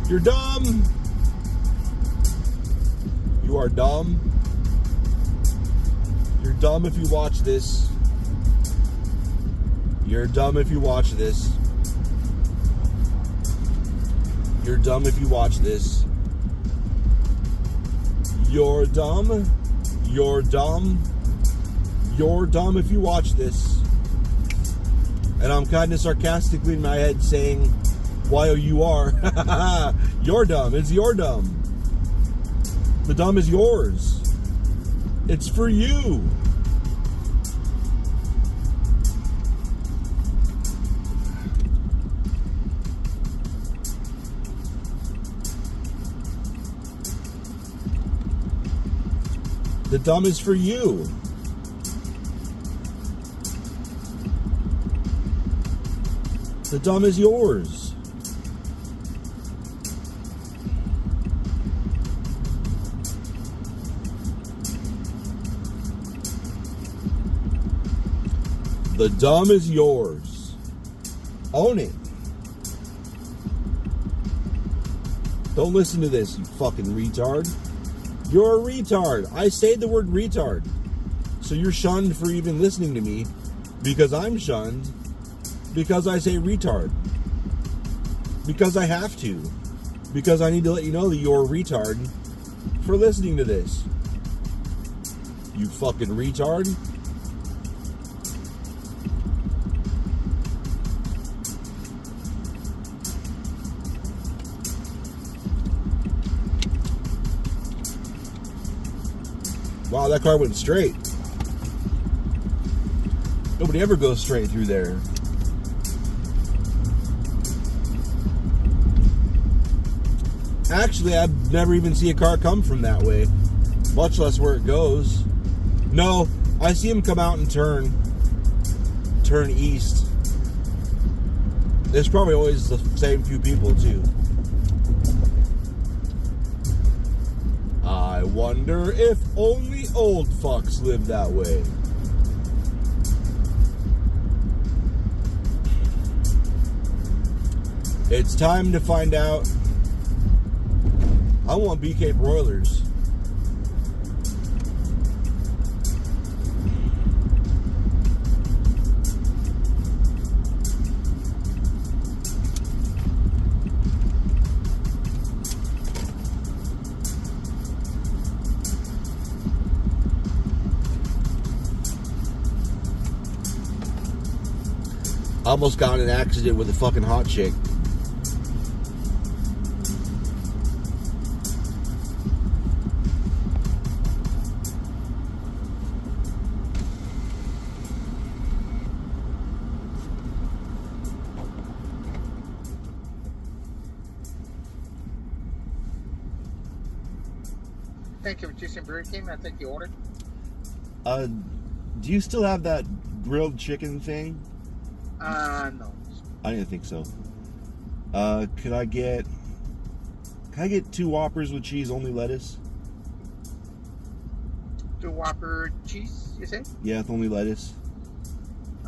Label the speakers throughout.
Speaker 1: You're dumb. You are dumb. You're dumb if you watch this. You're dumb if you watch this. You're dumb if you watch this. You're dumb. You're dumb. You're dumb if you watch this. And I'm kind of sarcastically in my head saying, Y-O-U-R. You're dumb. It's your dumb. The dumb is yours. It's for you. The dumb is for you. The dumb is yours. The dumb is yours. Own it. Don't listen to this, you fucking retard. You're a retard. I say the word retard. So you're shunned for even listening to me because I'm shunned because I say retard. Because I have to. Because I need to let you know that you're a retard for listening to this. You fucking retard. Wow, that car went straight. Nobody ever goes straight through there. Actually, I've never even seen a car come from that way, much less where it goes. No, I see him come out and turn east. There's probably always the same few people, too. I wonder if only old fucks live that way. It's time to find out. I want BK broilers. I almost got in an accident with a fucking hot chick.
Speaker 2: Thank you for choosing Burger King. I take the order.
Speaker 1: Do you still have that grilled chicken thing?
Speaker 2: No.
Speaker 1: I didn't think so. Could I get 2 Whoppers with cheese, only lettuce?
Speaker 2: 2 Whopper cheese, you say?
Speaker 1: Yeah, with only lettuce.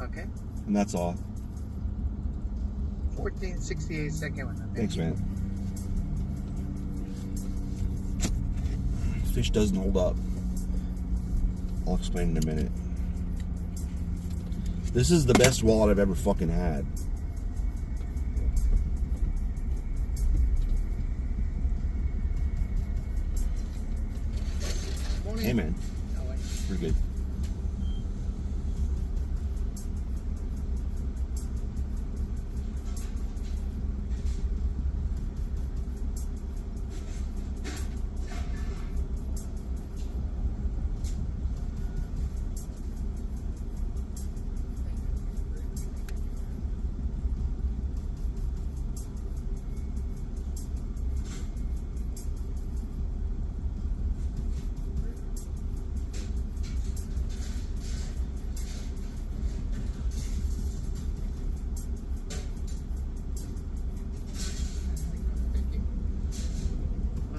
Speaker 2: Okay.
Speaker 1: And that's all.
Speaker 2: 1468 second one.
Speaker 1: Thanks, man. Fish doesn't hold up. I'll explain in a minute. This is the best wallet I've ever fucking had.
Speaker 2: Morning.
Speaker 1: Hey, man.
Speaker 2: How are you?
Speaker 1: We're good.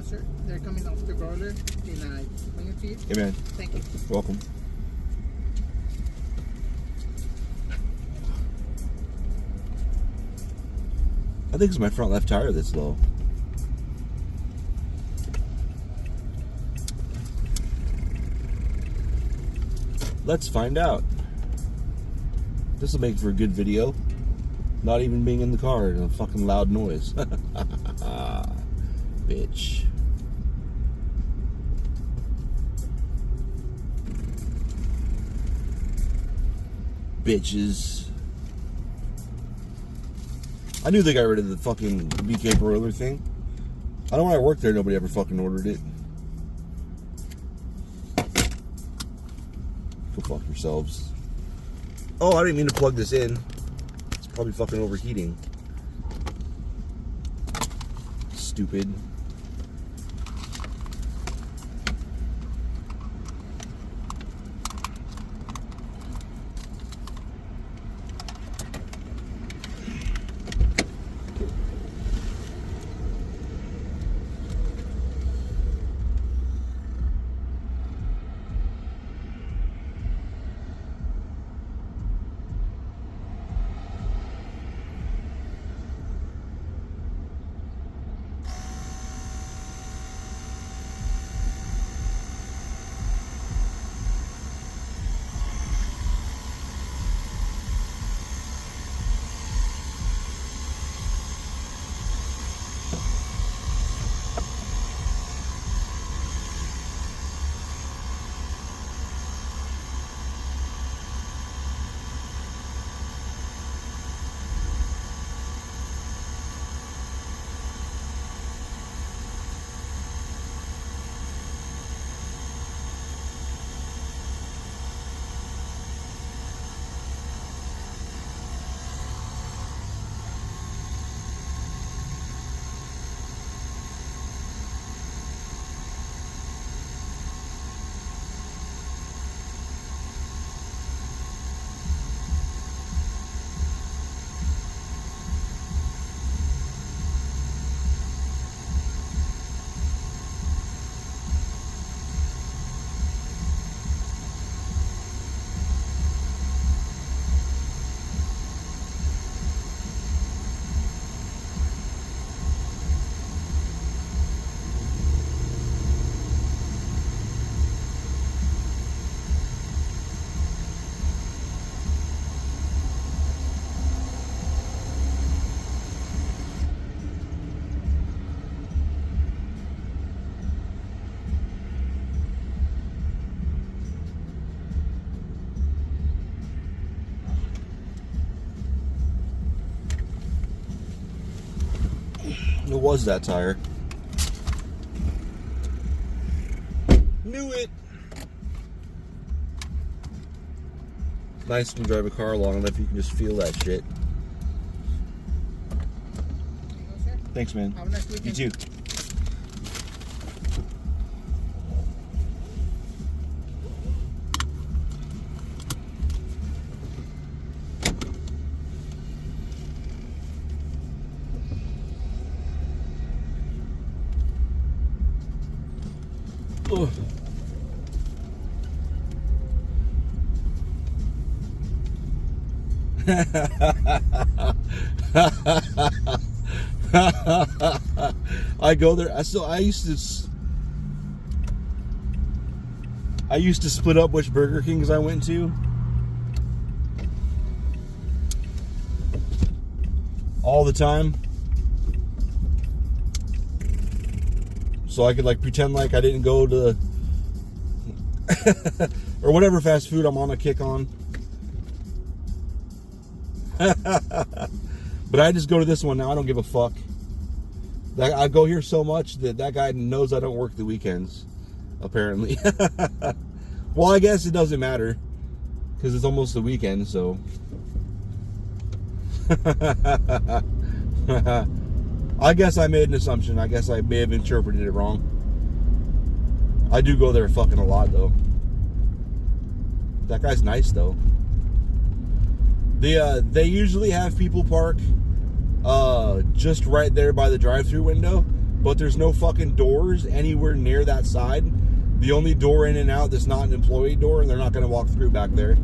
Speaker 2: Sir, they're coming off the broiler in a minute to you.
Speaker 1: Hey, man.
Speaker 2: Thank you.
Speaker 1: Welcome. I think it's my front left tire that's low. Let's find out. This will make for a good video. Not even being in the car and a fucking loud noise. Bitch. Bitches. I knew they got rid of the fucking BK broiler thing. I know when I worked there, nobody ever fucking ordered it. Go fuck yourselves. Oh, I didn't mean to plug this in. It's probably fucking overheating. Stupid. It was that tire. Knew it. Nice to drive a car long enough you can just feel that shit. Thanks, man.
Speaker 2: Have a nice weekend.
Speaker 1: You too. Ugh. I go there. I used to split up which Burger Kings I went to. All the time. So I could like pretend like I didn't go to or whatever fast food I'm on a kick on. But I just go to this one now. I don't give a fuck. I go here so much that guy knows I don't work the weekends, apparently. Well, I guess it doesn't matter because it's almost the weekend, so. I guess I made an assumption. I guess I may have interpreted it wrong. I do go there fucking a lot, though. That guy's nice, though. They usually have people park just right there by the drive-thru window, but there's no fucking doors anywhere near that side. The only door in and out that's not an employee door, and they're not going to walk through back there,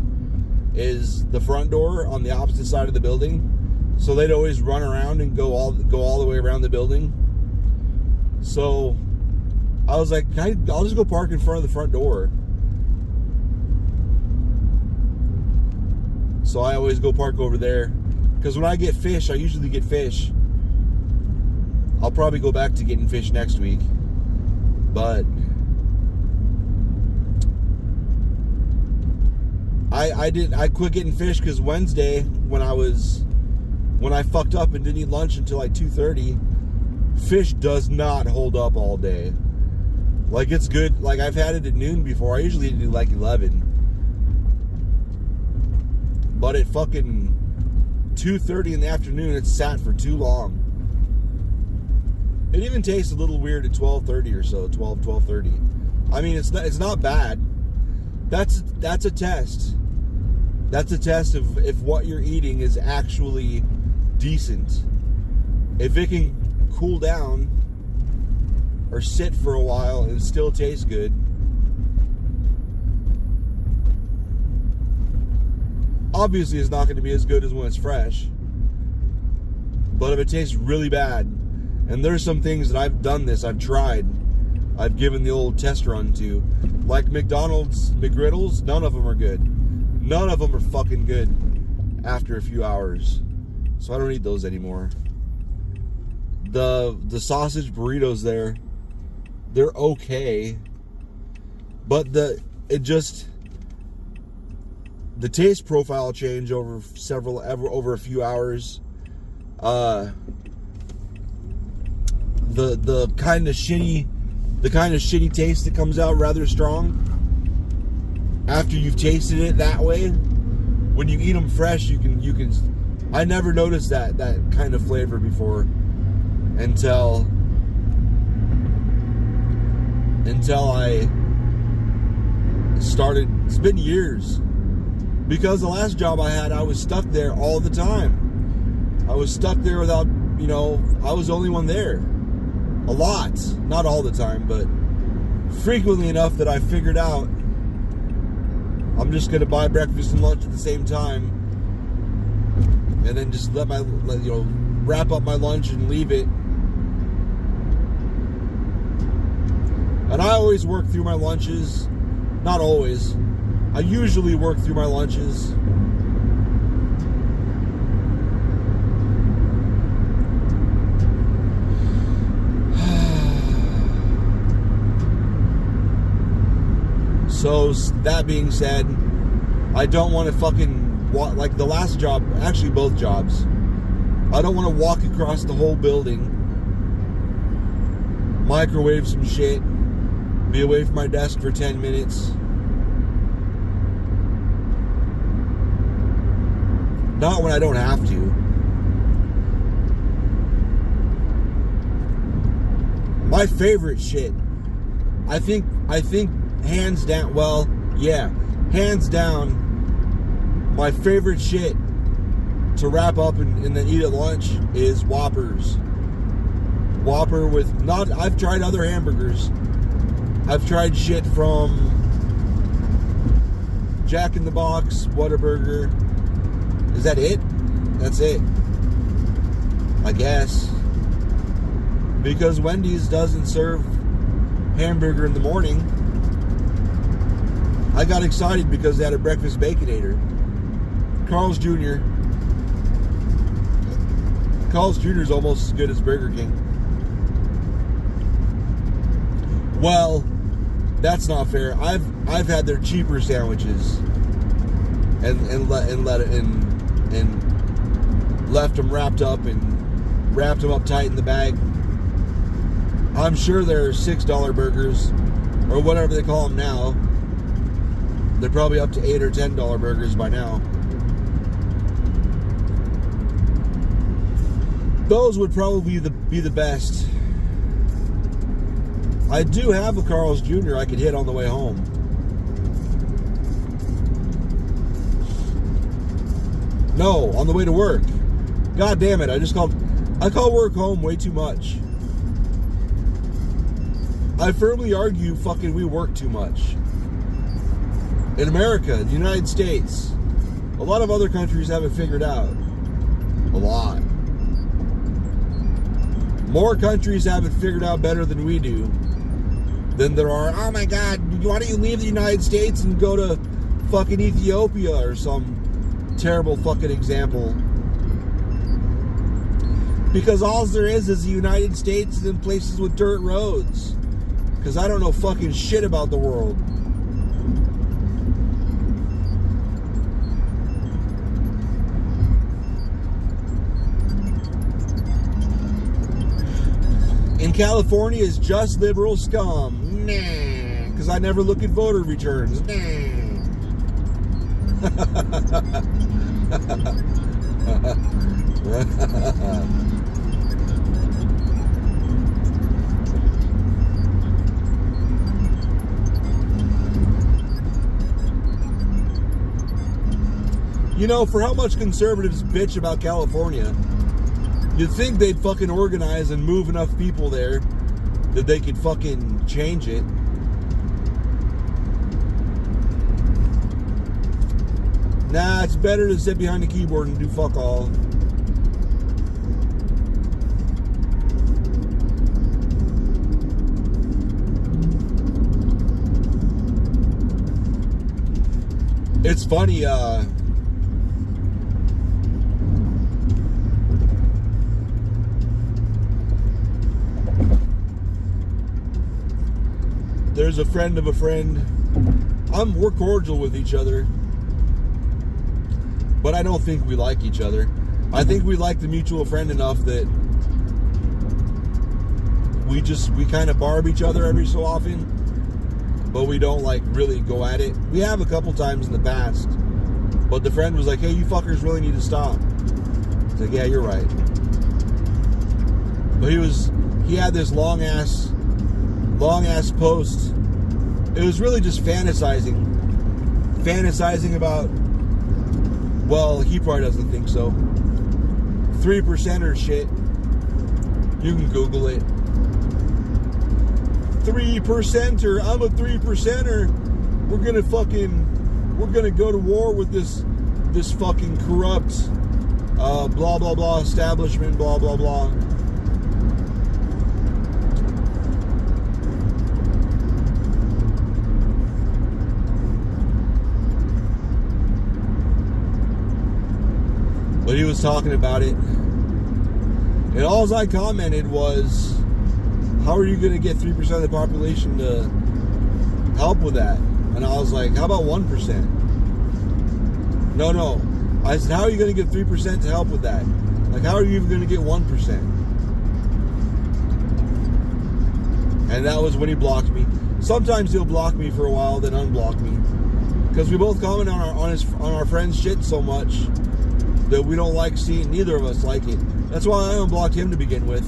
Speaker 1: is the front door on the opposite side of the building. So they'd always run around and go all the way around the building. So I was like, I'll just go park in front of the front door. So I always go park over there. Because when I get fish, I usually get fish. I'll probably go back to getting fish next week. But I quit getting fish because Wednesday when I fucked up and didn't eat lunch until like 2:30, fish does not hold up all day. Like, it's good. Like, I've had it at noon before. I usually do like 11. But at fucking 2:30 in the afternoon, it sat for too long. It even tastes a little weird at 12:30 or so, 12:30. I mean, it's not bad. That's a test. That's a test of if what you're eating is actually decent. If it can cool down or sit for a while and still taste good. Obviously, it's not going to be as good as when it's fresh. But if it tastes really bad, and there's some things that I've tried, I've given the old test run to, like McDonald's McGriddles, none of them are good. None of them are fucking good after a few hours. So I don't eat those anymore. The sausage burritos there, they're okay. But the taste profile change over a few hours. The kind of shitty taste that comes out rather strong after you've tasted it that way. When you eat them fresh, you can. I never noticed that kind of flavor before until I started. It's been years. Because the last job I had, I was stuck there all the time. I was stuck there without, I was the only one there. A lot. Not all the time, but frequently enough that I figured out I'm just going to buy breakfast and lunch at the same time. And then just wrap up my lunch and leave it. And I always work through my lunches. Not always. I usually work through my lunches. So, that being said, I don't want to fucking walk, like the last job, actually both jobs, I don't want to walk across the whole building, microwave some shit, be away from my desk for 10 minutes. Not when I don't have to. My favorite shit, I think hands down, hands down, my favorite shit to wrap up and then eat at lunch is Whoppers. Whopper with, I've tried other hamburgers. I've tried shit from Jack in the Box, Whataburger. Is that it? That's it. I guess. Because Wendy's doesn't serve hamburger in the morning. I got excited because they had a breakfast Baconator. Carl's Jr. Carl's Jr. is almost as good as Burger King. Well, that's not fair. I've had their cheaper sandwiches and left them wrapped up tight in the bag. I'm sure they're $6 burgers or whatever they call them now. They're probably up to $8 or $10 burgers by now. Those would probably be the best. I do have a Carl's Jr. I could hit on the way home. No, on the way to work. God damn it, I call work home way too much. I firmly argue we work too much. In America, the United States, a lot of other countries have it figured out. A lot. More countries have it figured out better than we do. Than there are, oh my God, why don't you leave the United States and go to fucking Ethiopia or some terrible fucking example. Because all there is the United States and places with dirt roads. Because I don't know fucking shit about the world. In California is just liberal scum. Nah. Because I never look at voter returns. Nah. You know, for how much conservatives bitch about California, you'd think they'd fucking organize and move enough people there that they could fucking change it. Nah, it's better to sit behind the keyboard and do fuck all. It's funny, there's a friend of a friend. We're cordial with each other, but I don't think we like each other. I think we like the mutual friend enough that we kind of barb each other every so often, but we don't like really go at it. We have a couple times in the past, but the friend was like, "Hey, you fuckers really need to stop." It's like, "Yeah, you're right." But he had this long ass post. It was really just fantasizing about, well, he probably doesn't think so, 3%er shit. You can Google it. 3%er, I'm a 3%er. We're gonna go to war with this fucking corrupt blah blah blah establishment, blah blah blah. But he was talking about it, and all I commented was, how are you going to get 3% of the population to help with that? And I was like, how about 1%? No. I said, how are you going to get 3% to help with that? Like, how are you even going to get 1%? And that was when he blocked me. Sometimes he'll block me for a while, then unblock me. Because we both comment on our friend's shit so much that we don't like seeing, neither of us like it. That's why I unblocked him to begin with.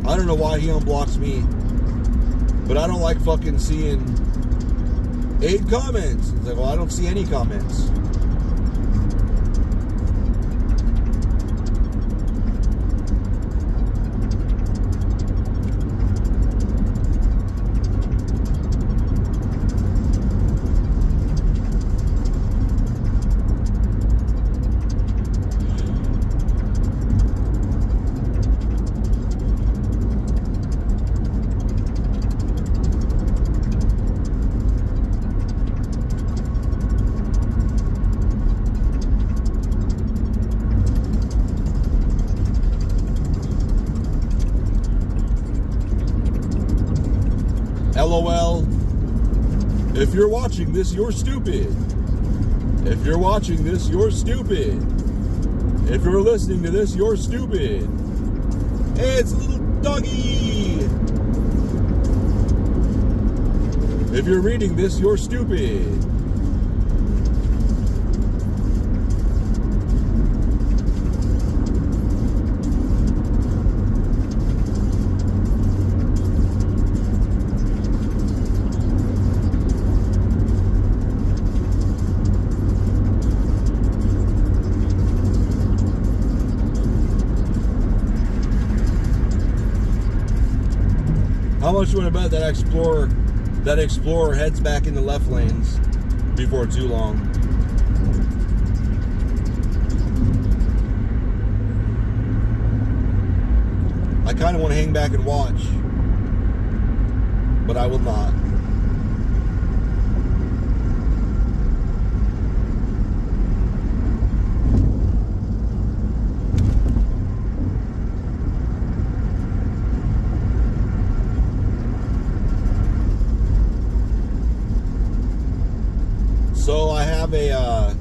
Speaker 1: I don't know why he unblocks me, but I don't like fucking seeing 8 comments. It's like, well, I don't see any comments. LOL. If you're watching this, you're stupid. If you're watching this, you're stupid. If you're listening to this, you're stupid. Hey, it's a little doggy. If you're reading this, you're stupid. How much you want to bet that Explorer heads back in the left lanes before too long? I kind of want to hang back and watch, but I will not. have a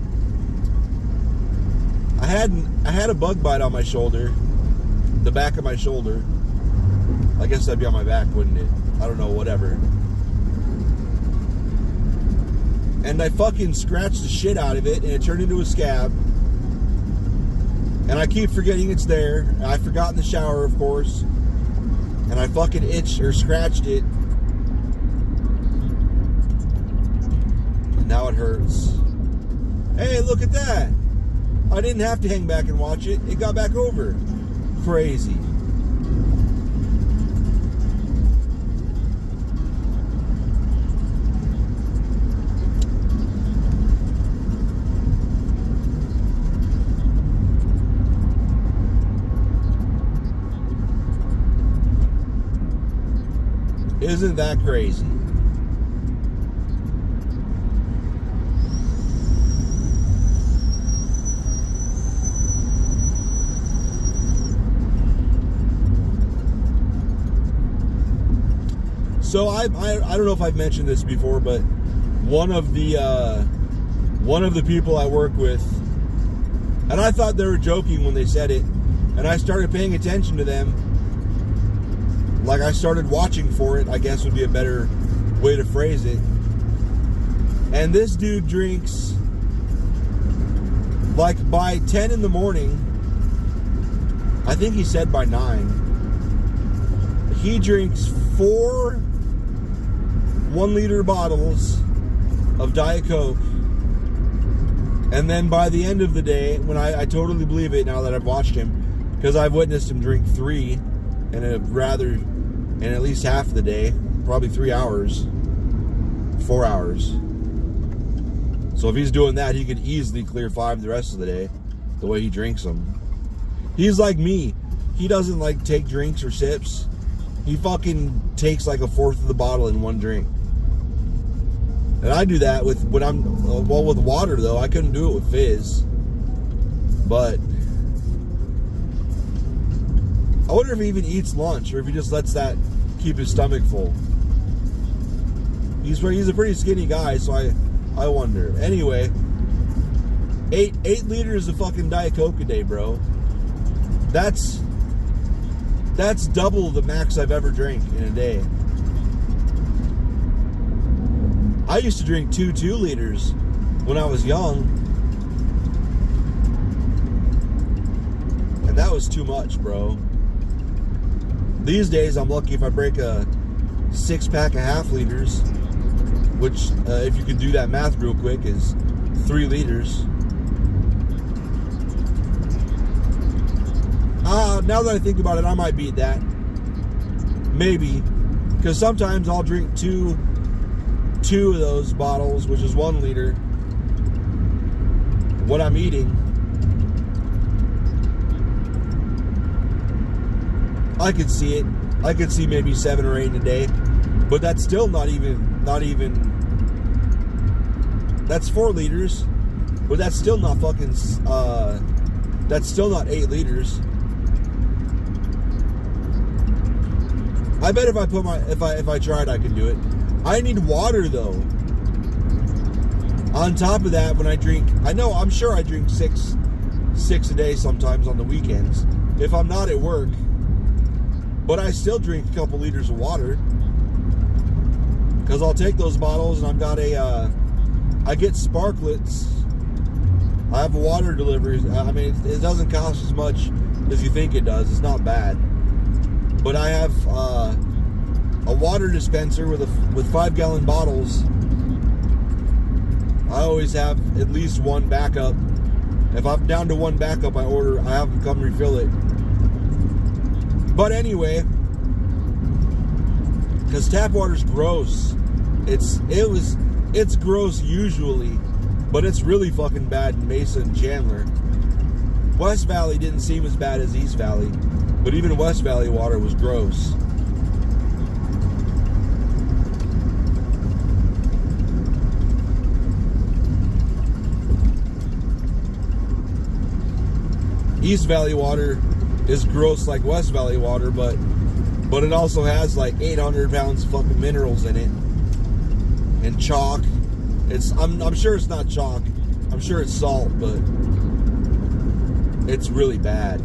Speaker 1: I had a bug bite on my shoulder, the back of my shoulder. I guess that'd be on my back, wouldn't it? I don't know, whatever. And I fucking scratched the shit out of it, and it turned into a scab. And I keep forgetting it's there. I forgot in the shower, of course. And I fucking itched or scratched it. And now it hurts. Hey, look at that. I didn't have to hang back and watch it. It got back over. Crazy. Isn't that crazy? So I don't know if I've mentioned this before, but one of the people I work with, and I thought they were joking when they said it, and I started paying attention to them. Like, I started watching for it, I guess would be a better way to phrase it. And this dude drinks, like, by 10 in the morning, I think he said by 9, he drinks 4 1-liter bottles of Diet Coke. And then by the end of the day, when I totally believe it now that I've watched him, because I've witnessed him drink 3 in at least half the day, probably 3 hours, 4 hours. So if he's doing that, he could easily clear 5 the rest of the day, the way he drinks them. He's like me. He doesn't like take drinks or sips. He fucking takes like 1/4 of the bottle in one drink. And I do that with with water though. I couldn't do it with fizz. But I wonder if he even eats lunch or if he just lets that keep his stomach full. He's a pretty skinny guy, so I wonder. Anyway, 8 liters of fucking Diet Coke a day, bro. That's double the max I've ever drank in a day. I used to drink 2 liters when I was young. And that was too much, bro. These days, I'm lucky if I break a 6-pack of half liters, which, if you can do that math real quick, is 3 liters. Now that I think about it, I might beat that. Maybe. Because sometimes I'll drink two of those bottles, which is 1 liter, what I'm eating. I could see it. I could see maybe 7 or 8 in a day. But that's still not even that's 4 liters. But that's still not fucking that's still not 8 liters. I bet if I tried, I could do it. I need water though. On top of that, when I drink, I'm sure I drink six a day sometimes on the weekends if I'm not at work. But I still drink a couple liters of water because I'll take those bottles and I've got I get sparklets. I have a water delivery. I mean, it doesn't cost as much as you think it does. It's not bad. But I have a water dispenser with 5-gallon bottles. I always have at least one backup. If I'm down to one backup, I have them come refill it. But anyway, because tap water's gross. It's gross usually, but it's really fucking bad in Mesa and Chandler. West Valley didn't seem as bad as East Valley, but even West Valley water was gross. East Valley water is gross like West Valley water, but it also has like 800 pounds of fucking minerals in it, and chalk, I'm sure it's not chalk. I'm sure it's salt, but it's really bad.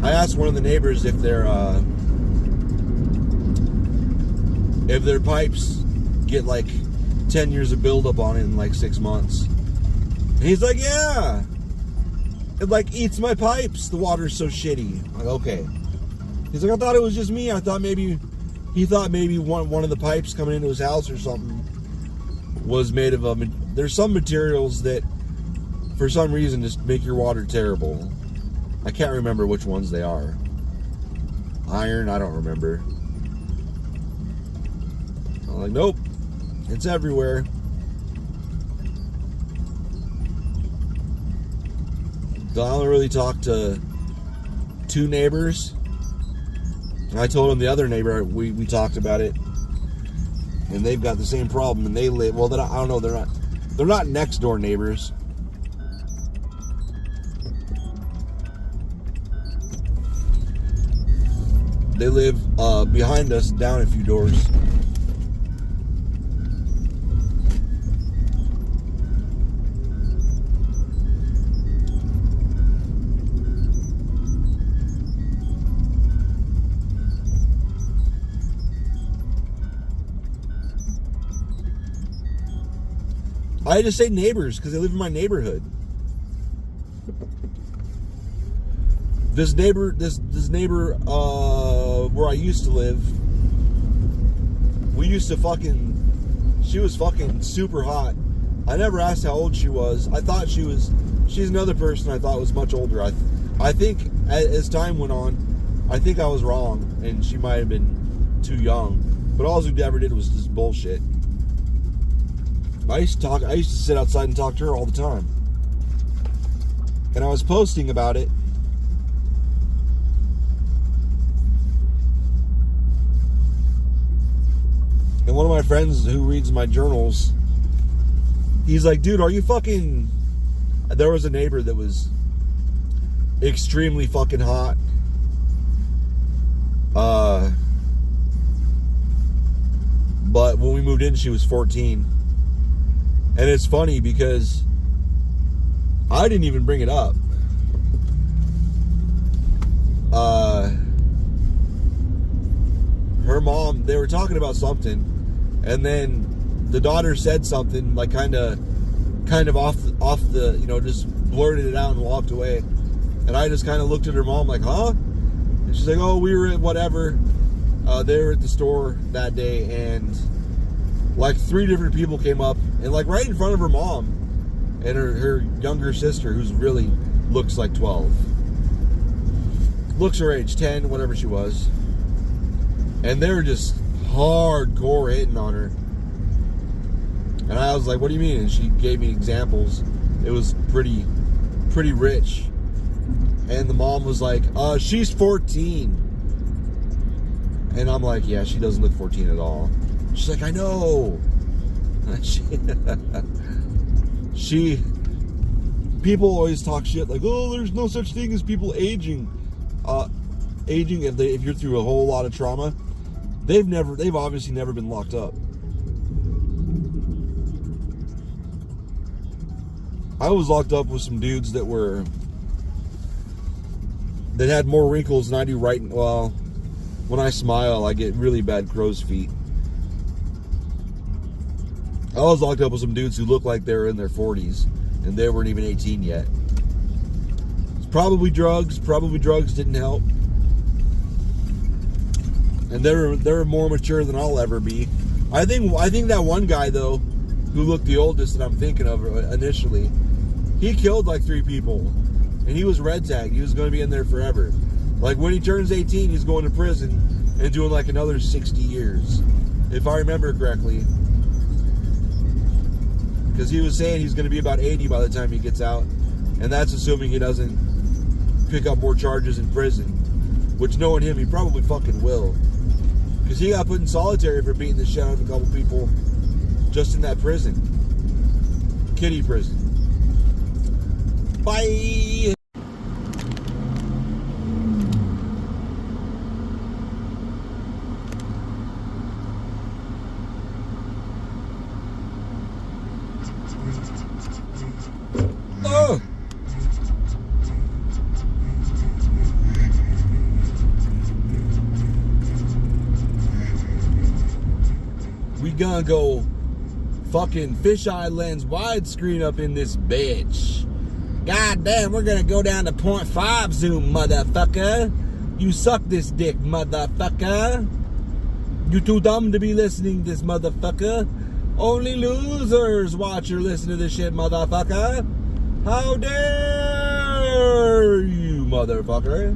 Speaker 1: I asked one of the neighbors if their pipes get like 10 years of buildup on it in like 6 months. And he's like, yeah. It like eats my pipes. The water's so shitty. I'm like, okay. He's like, I thought it was just me. He thought maybe one of the pipes coming into his house or something was made of there's some materials that for some reason just make your water terrible. I can't remember which ones they are. Iron, I don't remember. I'm like, nope. It's everywhere. I only really talked to 2 neighbors. I told them the other neighbor, we talked about it. And they've got the same problem. And they live, well, I don't know, they're not next door neighbors. They live behind us, down a few doors. I just say neighbors because they live in my neighborhood. This neighbor where I used to live, she was fucking super hot. I never asked how old she was. I thought she's another person I thought was much older. I think as time went on, I think I was wrong and she might have been too young. But all she ever did was just bullshit. I used to sit outside and talk to her all the time. And I was posting about it. And one of my friends who reads my journals, he's like, dude, are you fucking... There was a neighbor that was extremely fucking hot. But when we moved in, she was 14. And it's funny because I didn't even bring it up. Her mom, they were talking about something, and then the daughter said something like kind of off the, you know, just blurted it out and walked away. And I just kind of looked at her mom like, huh? And she's like, oh, we were at whatever. They were at the store that day, and like 3 different people came up, and like right in front of her mom and her younger sister, who's really looks like 12. Looks her age, 10, whatever she was. And they were just hardcore hitting on her. And I was like, what do you mean? And she gave me examples. It was pretty rich. And the mom was like, she's 14. And I'm like, yeah, she doesn't look 14 at all. She's like, I know. People always talk shit like, oh, there's no such thing as people aging. Aging, if you're through a whole lot of trauma, they've obviously never been locked up. I was locked up with some dudes that had more wrinkles than I do right. Well, when I smile, I get really bad crow's feet. I was locked up with some dudes who looked like they were in their 40s, and they weren't even 18 yet. It's probably drugs. Probably drugs didn't help. And they were more mature than I'll ever be. I think that one guy though, who looked the oldest that I'm thinking of initially, he killed like 3 people, and he was red tagged. He was going to be in there forever. Like when he turns 18, he's going to prison and doing like another 60 years, if I remember correctly. Because he was saying he's going to be about 80 by the time he gets out, and that's assuming he doesn't pick up more charges in prison. Which, knowing him, he probably fucking will. Because he got put in solitary for beating the shit out of a couple people just in that prison. Kiddie prison. Bye! gonna go fucking fisheye lens widescreen up in this bitch. God damn, we're gonna go down to 0.5 zoom, motherfucker. You suck this dick, motherfucker. You too dumb to be listening to this, motherfucker. Only losers watch or listen to this shit, motherfucker. How dare you, motherfucker.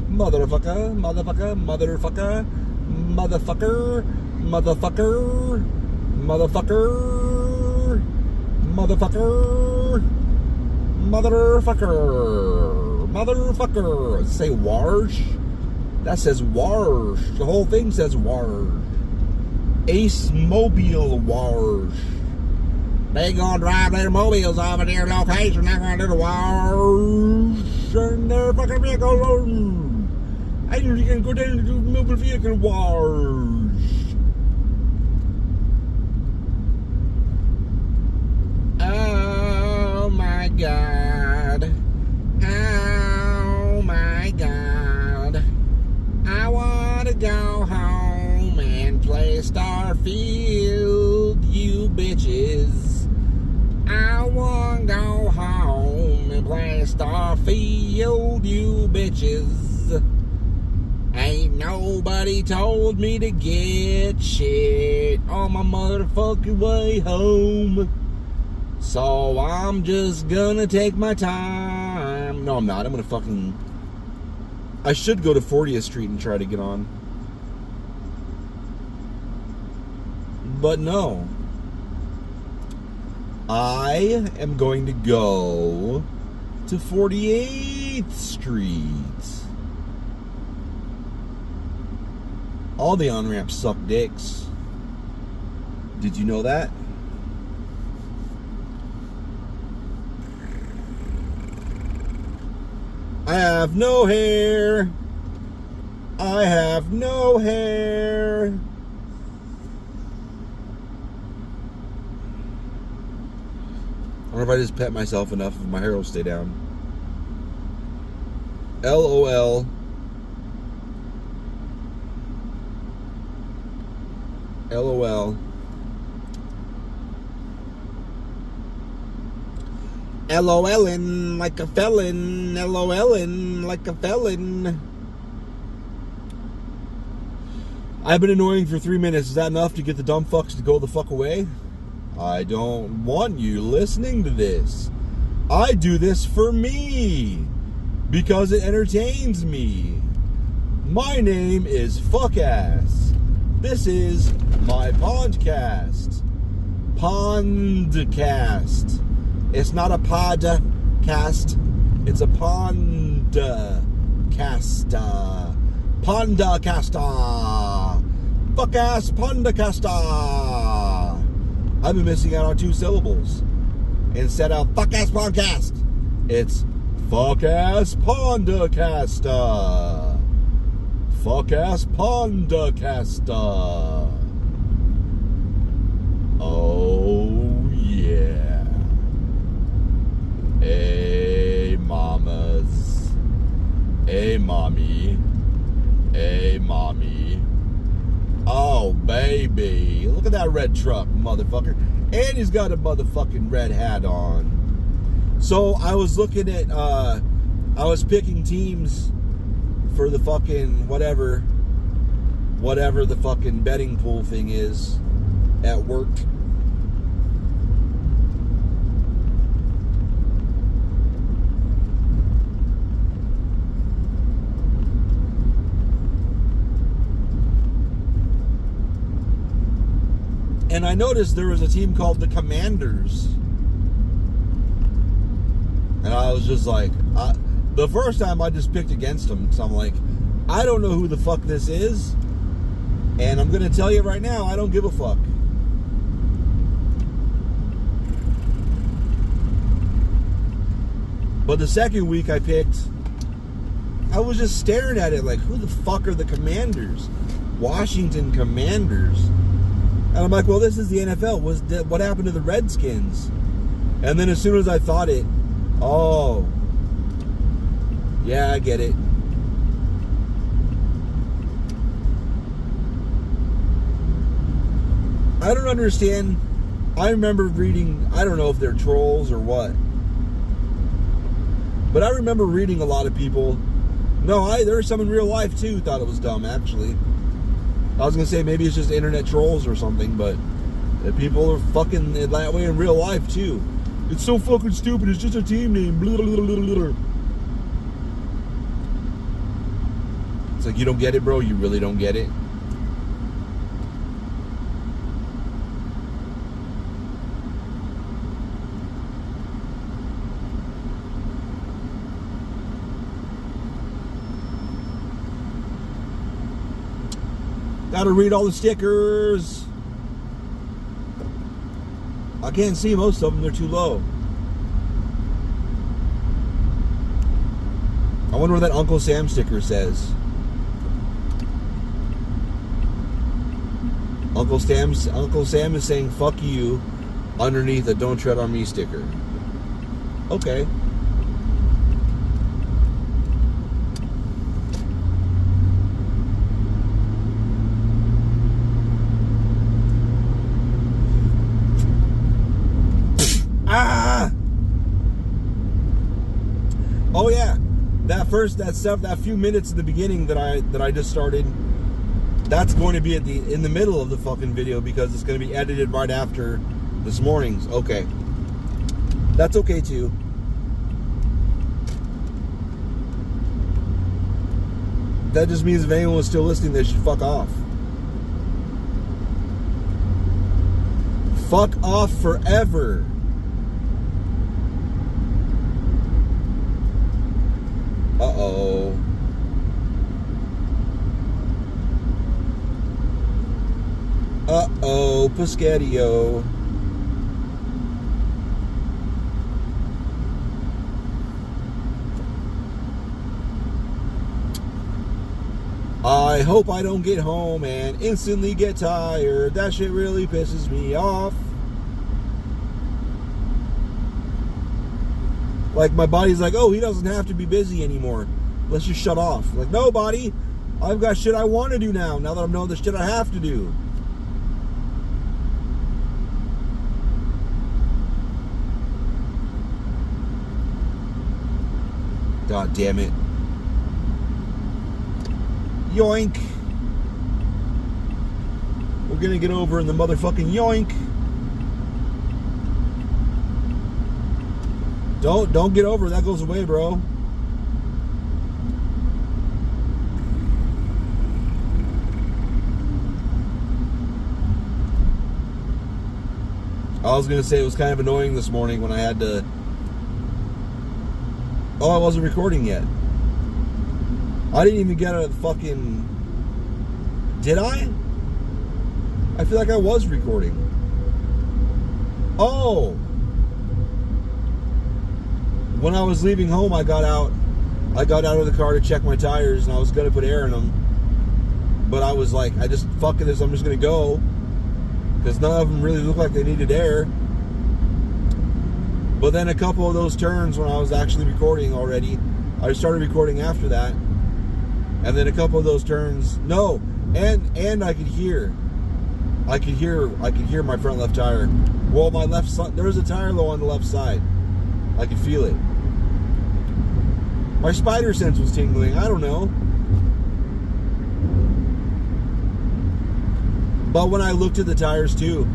Speaker 1: Motherfucker, motherfucker, motherfucker, motherfucker, motherfucker, motherfucker, motherfucker, motherfucker, motherfucker. Say Warsh? That says Warsh. The whole thing says Warsh. Ace Mobile Warsh. They gonna drive their mobiles off at their location. They're gonna do the Warsh in their fucking vehicle. And you can go down to the mobile vehicle Warsh. Oh my God. Oh my God. I wanna go home and play Starfield, you bitches. I wanna go home and play Starfield, you bitches. Ain't nobody told me to get shit on my motherfucking way home. So I'm just gonna take my time. No, I'm not. I'm gonna fucking... I should go to 40th Street and try to get on. But no. I am going to go to 48th Street. All the on-ramps suck dicks. Did you know that? I have no hair. I have no hair. I wonder if I just pet myself enough if my hair will stay down. LOL. LOL. LOLin' like a felon. LOLin' like a felon. I've been annoying for 3 minutes. Is that enough to get the dumb fucks to go the fuck away? I don't want you listening to this. I do this for me. Because it entertains me. My name is Fuckass. This is my Pondcast. Pondcast. It's not a podcast. It's a Pondcasta. Pondcasta. Fuck-ass Pondcasta. I've been missing out on 2 syllables. Instead of fuck-ass podcast, it's fuck-ass Pondcasta. Fuck-ass Pondcasta. Oh, yeah. Hey, mamas. Hey, mommy. Hey, mommy. Oh, baby. Look at that red truck, motherfucker. And he's got a motherfucking red hat on. So, I was looking at, I was picking teams for the fucking whatever the fucking betting pool thing is at work. And I noticed there was a team called the Commanders. And I was just like, the first time I just picked against them. Because I'm like, I don't know who the fuck this is. And I'm going to tell you right now, I don't give a fuck. But the second week I picked, I was just staring at it like, who the fuck are the Commanders? Washington Commanders. And I'm like, well, this is the NFL. What happened to the Redskins? And then as soon as I thought it, oh, yeah, I get it. I don't understand. I remember reading, I don't know if they're trolls or what, but I remember reading a lot of people. No, there were some in real life too who thought it was dumb, actually. I was going to say maybe it's just internet trolls or something, but people are fucking that way in real life too. It's so fucking stupid, it's just a team name. Blah, blah, blah, blah, blah. It's like, you don't get it, bro? You really don't get it? Gotta read all the stickers. I can't see most of them, they're too low. I wonder what that Uncle Sam sticker says. Uncle Sam is saying fuck you underneath a don't tread on me sticker. Okay. Oh yeah, that few minutes in the beginning that I just started, that's going to be in the middle of the fucking video because it's going to be edited right after this morning's. Okay, that's okay too. That just means if anyone was still listening, they should fuck off. Fuck off forever. Uh-oh. Uh-oh, Pescatio. I hope I don't get home and instantly get tired. That shit really pisses me off. Like, my body's like, oh, he doesn't have to be busy anymore. Let's just shut off. Like, no, body. I've got shit I want to do now that I'm knowing the shit I have to do. God damn it. Yoink. We're gonna get over in the motherfucking yoink. Don't get over. That goes away, bro. I was going to say it was kind of annoying this morning when I had to... Oh, I wasn't recording yet. I didn't even get a fucking... Did I? I feel like I was recording. Oh! When I was leaving home, I got out of the car to check my tires, and I was going to put air in them. But I was like, fuck this, I'm just going to go. Because none of them really looked like they needed air. But then a couple of those turns when I was actually recording already, I started recording after that. And then a couple of those turns, no, and I could hear my front left tire. Well, my left side, there was a tire low on the left side. I could feel it. My spider sense was tingling. I don't know. But when I looked at the tires too,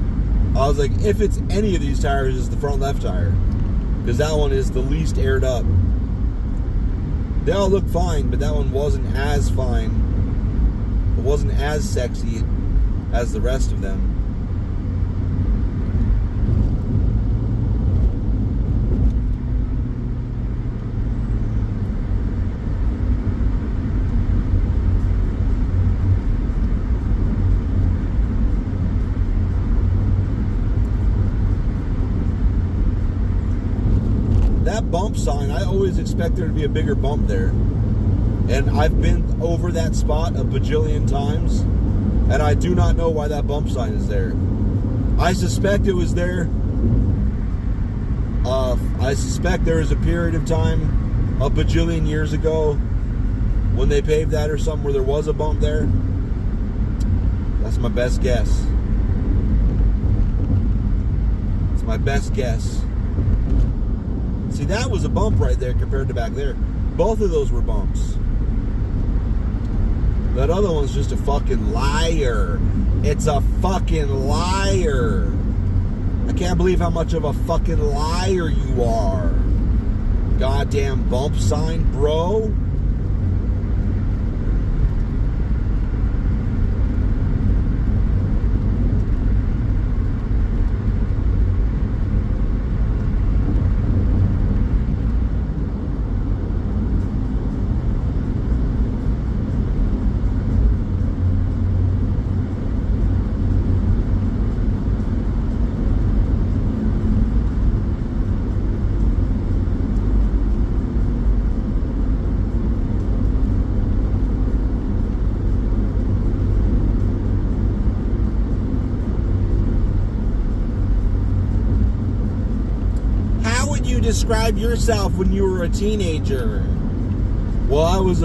Speaker 1: I was like, if it's any of these tires, it's the front left tire. Because that one is the least aired up. They all look fine, but that one wasn't as fine. It wasn't as sexy as the rest of them. That bump sign, I always expect there to be a bigger bump there. And I've been over that spot a bajillion times, and I do not know why that bump sign is there. I suspect it was there. I suspect there was a period of time a bajillion years ago when they paved that or something where there was a bump there. That's my best guess. my best guess. See, that was a bump right there compared to back there. Both of those were bumps. That other one's just a fucking liar. It's a fucking liar. I can't believe how much of a fucking liar you are. Goddamn bump sign, bro. Describe yourself when you were a teenager. Well, I was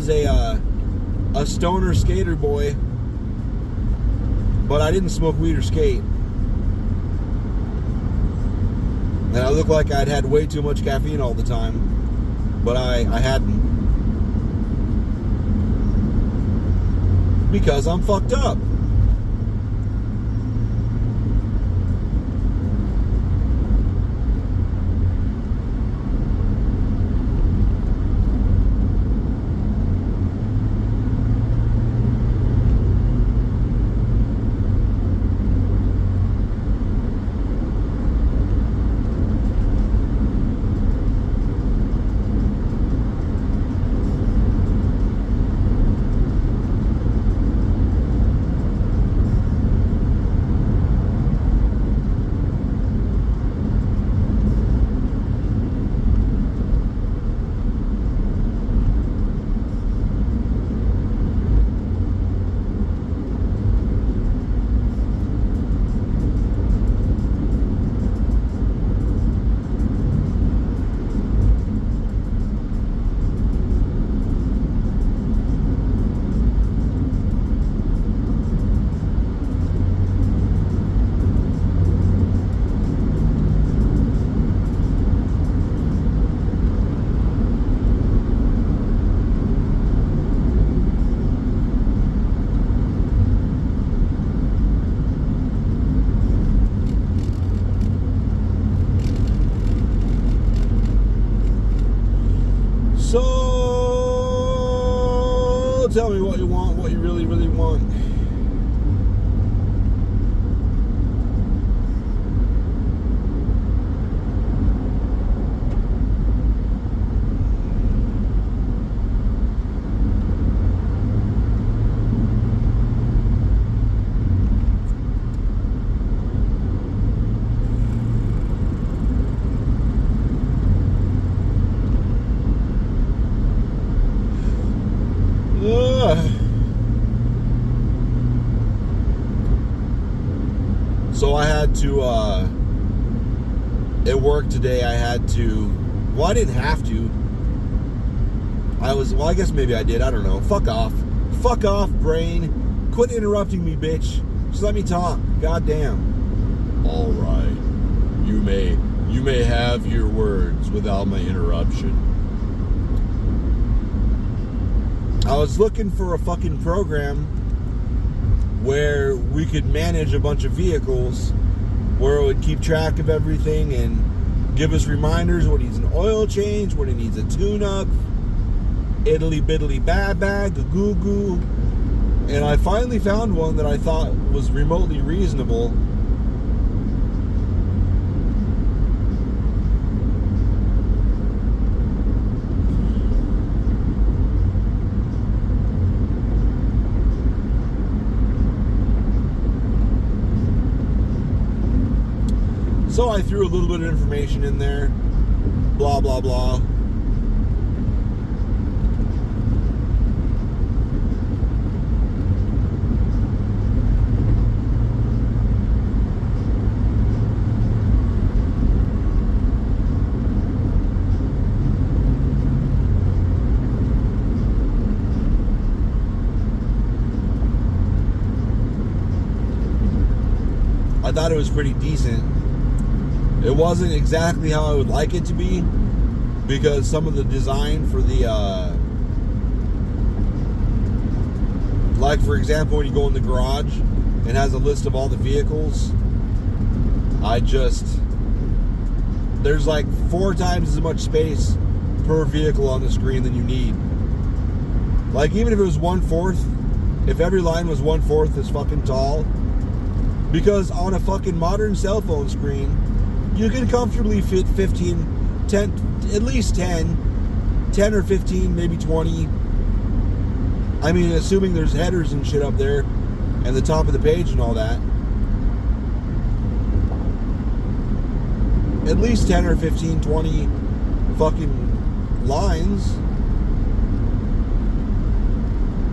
Speaker 1: a stoner skater boy, but I didn't smoke weed or skate. And I looked like I'd had way too much caffeine all the time, but I hadn't. Because I'm fucked up. So, tell me what you want, what you really, really want. So I had to, at work today, I had to, well, I didn't have to. I guess maybe I did, I don't know. Fuck off. Fuck off, brain. Quit interrupting me, bitch. Just let me talk. Goddamn. All right. You may have your words without my interruption. I was looking for a fucking program where we could manage a bunch of vehicles, where it would keep track of everything and give us reminders when it needs an oil change, when it needs a tune-up, Italy biddly bad bag, a goo goo. And I finally found one that I thought was remotely reasonable. So I threw a little bit of information in there, blah, blah, blah. I thought it was pretty decent. It wasn't exactly how I would like it to be, because some of the design for the like, for example, when you go in the garage, it has a list of all the vehicles. There's like 4 times as much space per vehicle on the screen than you need. Like, even if it was 1/4, if every line was 1/4 as fucking tall, because on a fucking modern cell phone screen, you can comfortably fit 10, at least 10 or 15, maybe 20. I mean, assuming there's headers and shit up there, and the top of the page and all that. At least 10 or 15, 20 fucking lines.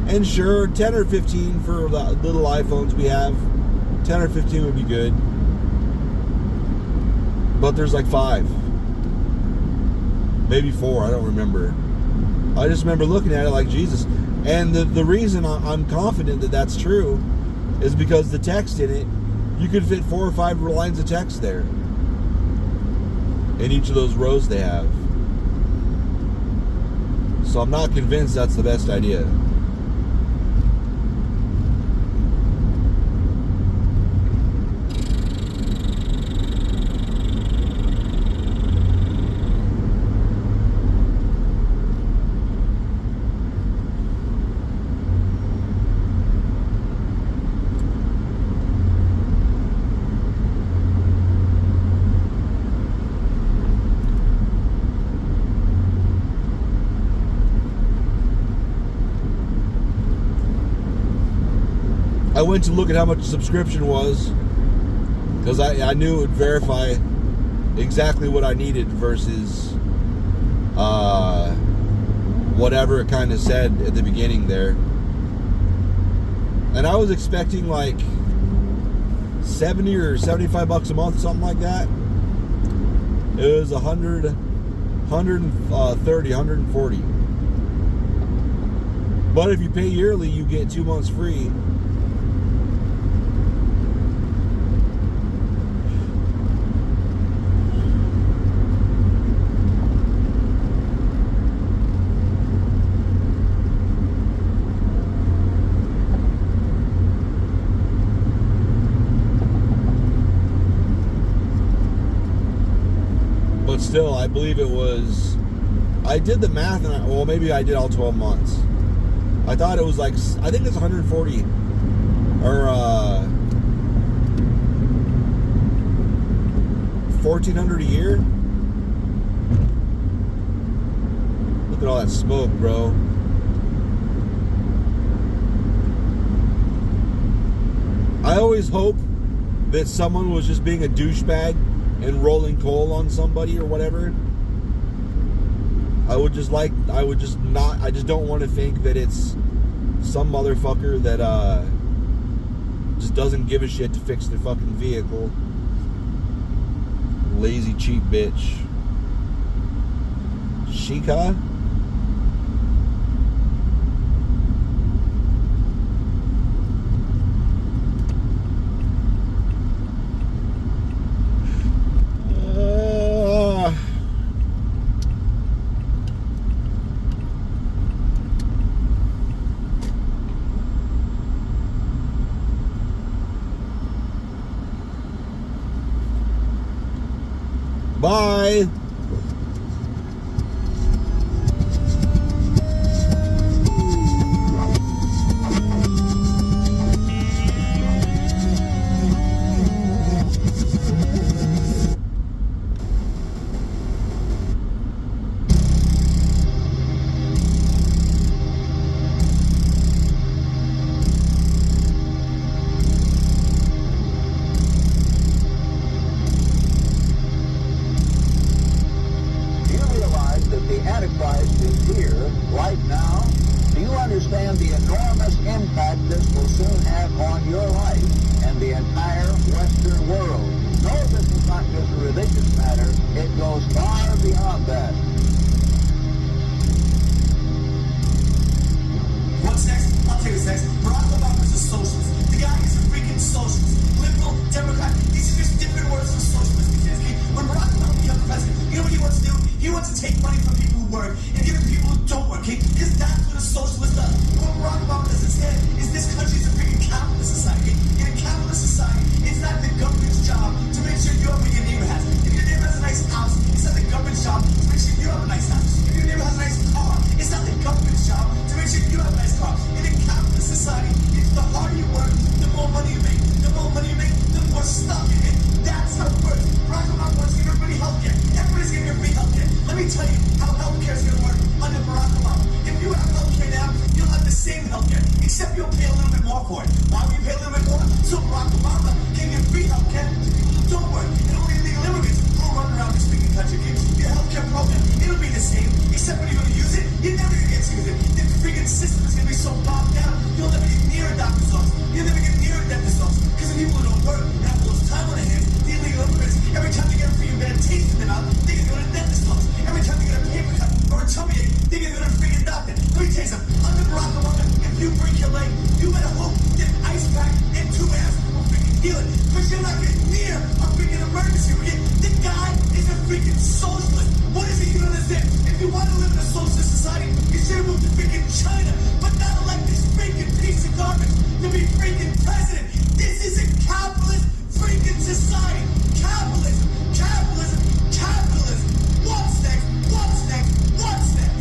Speaker 1: And sure, 10 or 15 for the little iPhones we have. 10 or 15 would be good. But there's like 5. Maybe 4, I don't remember. I just remember looking at it like, Jesus. And the reason I'm confident that that's true is because the text in it, you could fit 4 or 5 lines of text there. In each of those rows they have. So I'm not convinced that's the best idea. I went to look at how much the subscription was, because I knew it would verify exactly what I needed versus whatever it kind of said at the beginning there. And I was expecting like 70 or 75 bucks a month, something like that. It was 130, 140. But if you pay yearly, you get 2 months free. Still, I believe it was, I did the math, and well, maybe I did all 12 months. I thought it was like, I think it's 140 or $1,400 a year. Look at all that smoke, bro. I always hope that someone was just being a douchebag and rolling coal on somebody or whatever. I just don't want to think that it's some motherfucker that just doesn't give a shit to fix their fucking vehicle. Lazy cheap bitch. Shika? Bye.
Speaker 3: Antichrist is here right now. Do you understand the enormous impact this will soon have on your life and the entire Western world? No, this is not just a religious matter. It goes far beyond that.
Speaker 4: What's next? I'll tell you what's next. Barack Obama's a socialist. The guy is a freaking socialist. Liberal, Democrat, these are just different words for socialist. When take money from people who work and give it to people who don't work, okay? Because that's what a socialist does. And what Barack Obama does instead is this country's a freaking capitalist society. In a capitalist society, it's not the government's job to make sure you have what your neighbor has. If your neighbor has a nice house, it's not the government's job to make sure you have a nice house. If your neighbor has a nice car, it's not the government's job to make sure you have a nice car. In a capitalist society, it's the harder you work, the more money you make. The more money you make, the more stuff you get. That's how it works. Barack Obama wants to give everybody health care. Everybody's going to get free health care. Let me tell you how health care is going to work under Barack Obama. If you have health care now, you'll have the same health care, except you'll pay a little bit more for it. Why will you pay a little bit more? So Barack Obama can give free health care to people who don't work. And only illegal immigrants who run around this freaking country. Your health care program, it'll be the same, except when you're going to use it, you're never going to get to use it. The freaking system is going to be so bogged down, you'll never get near a doctor's office. You'll never get near a dentist's office. Because the people who don't work and have all this time on their hands, the illegal immigrants, every time they get a free bad taste in their mouth, they can go to the dentist's office. Every time they get a paper cut or a tummy ache, they can go to a freaking doctor. Let me tell you something. Under Barack Obama, if you break your leg, you better hope that an ice pack and 2 amps will freaking heal it. Because you're not getting near a freaking emergency room. The guy is a freaking socialist. What is it you don't understand? If you want to live in a socialist society, you should move to freaking China, but not elect this freaking piece of garbage to be freaking president. This is a capitalist freaking society. Capitalism, capitalism, capitalism. What's next? What's next? What's next?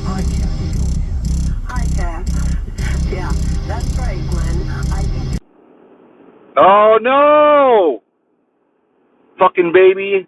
Speaker 5: Hi, Kathy.
Speaker 6: Hi, Kat. Yeah, that's right, Glenn. I think
Speaker 1: Oh no! Fucking baby.